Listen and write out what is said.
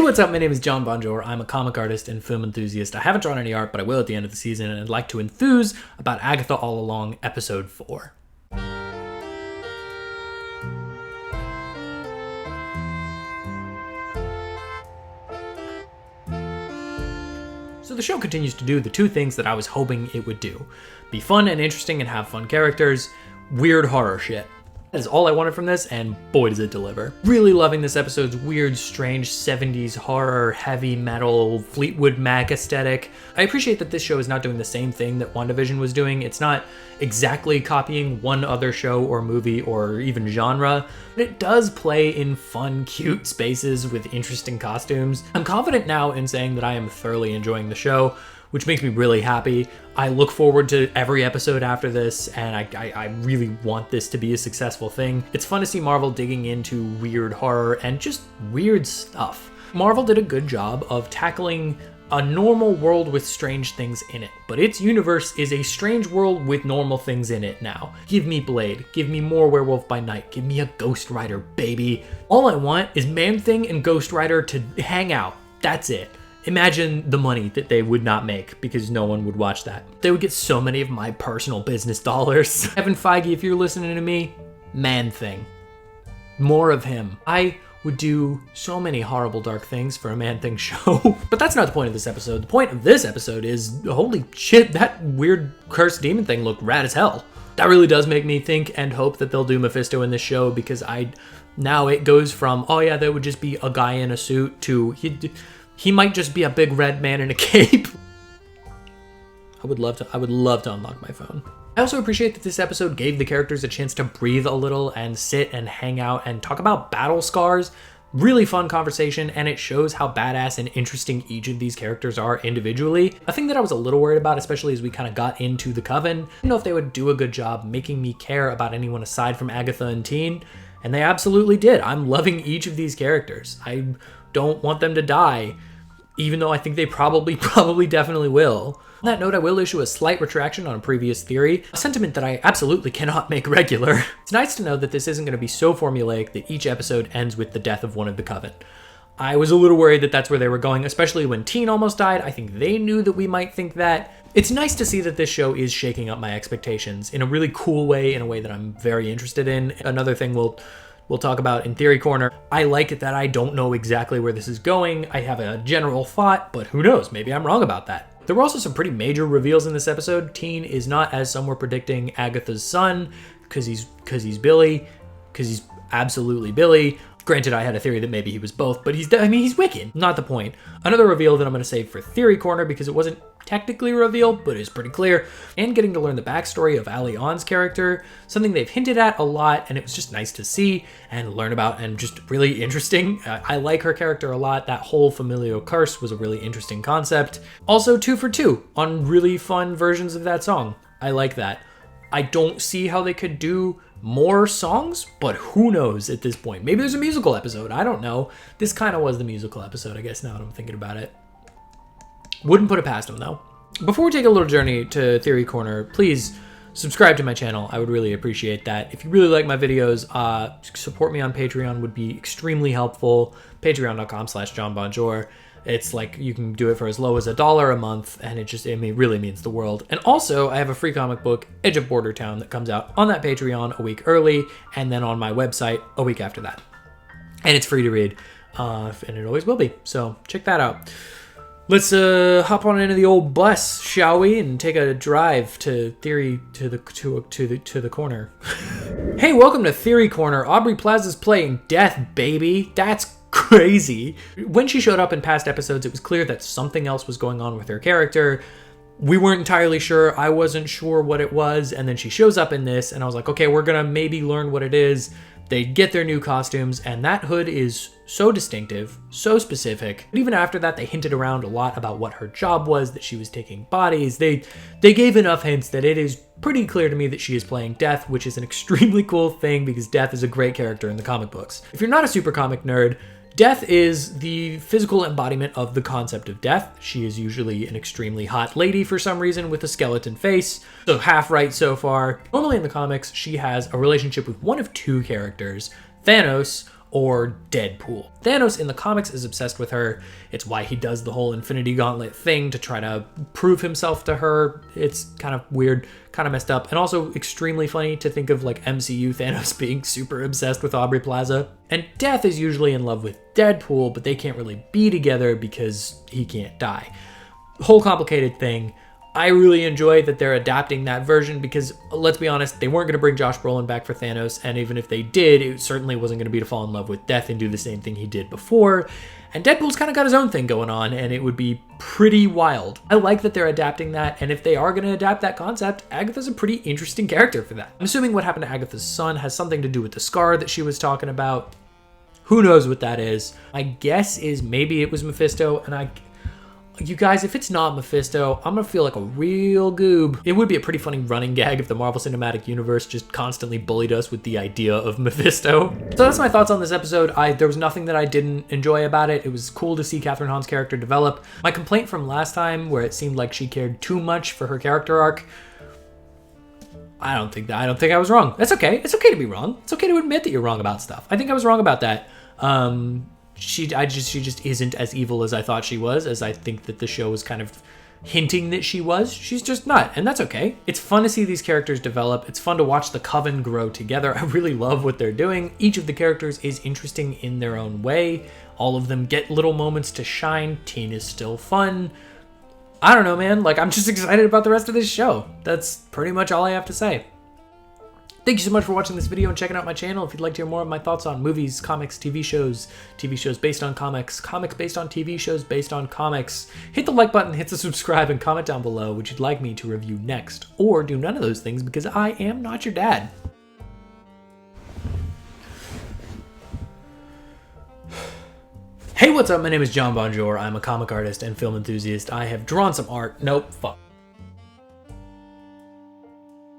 what's up? My name is John Bonjour. I'm a comic artist and film enthusiast. I haven't drawn any art, but I will at the end of the season, and I'd like to enthuse about Agatha All Along, Episode 4. So the show continues to do the two things that I was hoping it would do. Be fun and interesting and have fun characters. Weird horror shit. That is all I wanted from this, and boy does it deliver. Really loving this episode's weird, strange 70s horror, heavy metal, Fleetwood Mac aesthetic. I appreciate that this show is not doing the same thing that WandaVision was doing. It's not exactly copying one other show or movie or even genre, but it does play in fun, cute spaces with interesting costumes. I'm confident now in saying that I am thoroughly enjoying the show, which makes me really happy. I look forward to every episode after this, and I really want this to be a successful thing. It's fun to see Marvel digging into weird horror and just weird stuff. Marvel did a good job of tackling a normal world with strange things in it, but its universe is a strange world with normal things in it now. Give me Blade, give me more Werewolf by Night, give me a Ghost Rider, baby. All I want is Man-Thing and Ghost Rider to hang out. That's it. Imagine the money that they would not make because no one would watch that. They would get so many of my personal business dollars. Kevin Feige, if you're listening to me, Man-Thing. More of him. I would do so many horrible dark things for a Man-Thing show. But that's not the point of this episode. The point of this episode is, holy shit, that weird cursed demon thing looked rad as hell. That really does make me think and hope that they'll do Mephisto in this show, because now it goes from, oh yeah, that would just be a guy in a suit, to he might just be a big red man in a cape. I would love to unlock my phone. I also appreciate that this episode gave the characters a chance to breathe a little and sit and hang out and talk about battle scars. Really fun conversation, and it shows how badass and interesting each of these characters are individually. A thing that I was a little worried about, especially as we kind of got into the Coven, I didn't know if they would do a good job making me care about anyone aside from Agatha and Teen, and they absolutely did. I'm loving each of these characters. I don't want them to die, even though I think they probably definitely will. On that note, I will issue a slight retraction on a previous theory, a sentiment that I absolutely cannot make regular. It's nice to know that this isn't going to be so formulaic that each episode ends with the death of one of the Coven. I was a little worried that that's where they were going, especially when Teen almost died. I think they knew that we might think that. It's nice to see that this show is shaking up my expectations in a really cool way, in a way that I'm very interested in. Another thing we'll talk about in Theory Corner. I like it that I don't know exactly where this is going. I have a general thought, but who knows? Maybe I'm wrong about that. There were also some pretty major reveals in this episode. Teen is not, as some were predicting, Agatha's son, because he's Billy, because he's absolutely Billy. Granted, I had a theory that maybe he was both, but he's Wiccan. Not the point. Another reveal that I'm going to save for Theory Corner, because it wasn't technically revealed, but it's pretty clear, and getting to learn the backstory of Ali On's character, something they've hinted at a lot, and it was just nice to see and learn about, and just really interesting. I like her character a lot. That whole familial curse was a really interesting concept. Also, 2 for 2 on really fun versions of that song. I like that. I don't see how they could do more songs, but who knows at this point. Maybe there's a musical episode. I don't know. This kind of was the musical episode, I guess, now that I'm thinking about it. Wouldn't put it past them, though. Before we take a little journey to Theory Corner, please subscribe to my channel. I would really appreciate that. If you really like my videos, support me on Patreon would be extremely helpful. Patreon.com/JohnBonjour. It's like you can do it for as low as $1 a month, and it really means the world. And also, I have a free comic book, Edge of Border Town, that comes out on that Patreon a week early, and then on my website a week after that. And it's free to read, and it always will be. So check that out. Let's hop on into the old bus, shall we, and take a drive to the corner. Hey, welcome to Theory Corner. Aubrey Plaza's playing Death, baby. That's crazy. When she showed up in past episodes, it was clear that something else was going on with her character. We weren't entirely sure. I wasn't sure what it was, and then she shows up in this, and I was like, okay, we're gonna maybe learn what it is. They get their new costumes, and that hood is so distinctive, so specific. But even after that, they hinted around a lot about what her job was, that she was taking bodies. They gave enough hints that it is pretty clear to me that she is playing Death, which is an extremely cool thing because Death is a great character in the comic books. If you're not a super comic nerd, Death is the physical embodiment of the concept of death. She is usually an extremely hot lady for some reason with a skeleton face, so half right so far. Normally in the comics, she has a relationship with one of two characters, Thanos or Deadpool. Thanos in the comics is obsessed with her. It's why he does the whole Infinity Gauntlet thing to try to prove himself to her. It's kind of weird, kind of messed up, and also extremely funny to think of like MCU Thanos being super obsessed with Aubrey Plaza. And Death is usually in love with Deadpool, but they can't really be together because he can't die. Whole complicated thing. I really enjoy that they're adapting that version because, let's be honest, they weren't going to bring Josh Brolin back for Thanos, and even if they did, it certainly wasn't going to be to fall in love with Death and do the same thing he did before. And Deadpool's kind of got his own thing going on, and it would be pretty wild. I like that they're adapting that, and if they are going to adapt that concept, Agatha's a pretty interesting character for that. I'm assuming what happened to Agatha's son has something to do with the scar that she was talking about. Who knows what that is? My guess is maybe it was Mephisto, and you guys, if it's not Mephisto, I'm gonna feel like a real goob. It would be a pretty funny running gag if the Marvel Cinematic Universe just constantly bullied us with the idea of Mephisto. So that's my thoughts on this episode. There was nothing that I didn't enjoy about it. It was cool to see Catherine Hahn's character develop. My complaint from last time, where it seemed like she cared too much for her character arc, I don't think I was wrong. That's okay. It's okay to be wrong. It's okay to admit that you're wrong about stuff. I think I was wrong about that. She just isn't as evil as I thought she was, as I think that the show was kind of hinting that she was. She's just not, and that's okay. It's fun to see these characters develop. It's fun to watch the Coven grow together. I really love what they're doing. Each of the characters is interesting in their own way. All of them get little moments to shine. Teen is still fun. I don't know, man. Like, I'm just excited about the rest of this show. That's pretty much all I have to say. Thank you so much for watching this video and checking out my channel. If you'd like to hear more of my thoughts on movies, comics, TV shows based on comics, comics based on TV shows based on comics, hit the like button, hit the subscribe, and comment down below what you'd like me to review next. Or do none of those things because I am not your dad. Hey, what's up? My name is John Bonjour. I'm a comic artist and film enthusiast. I have drawn some art. Nope, fuck.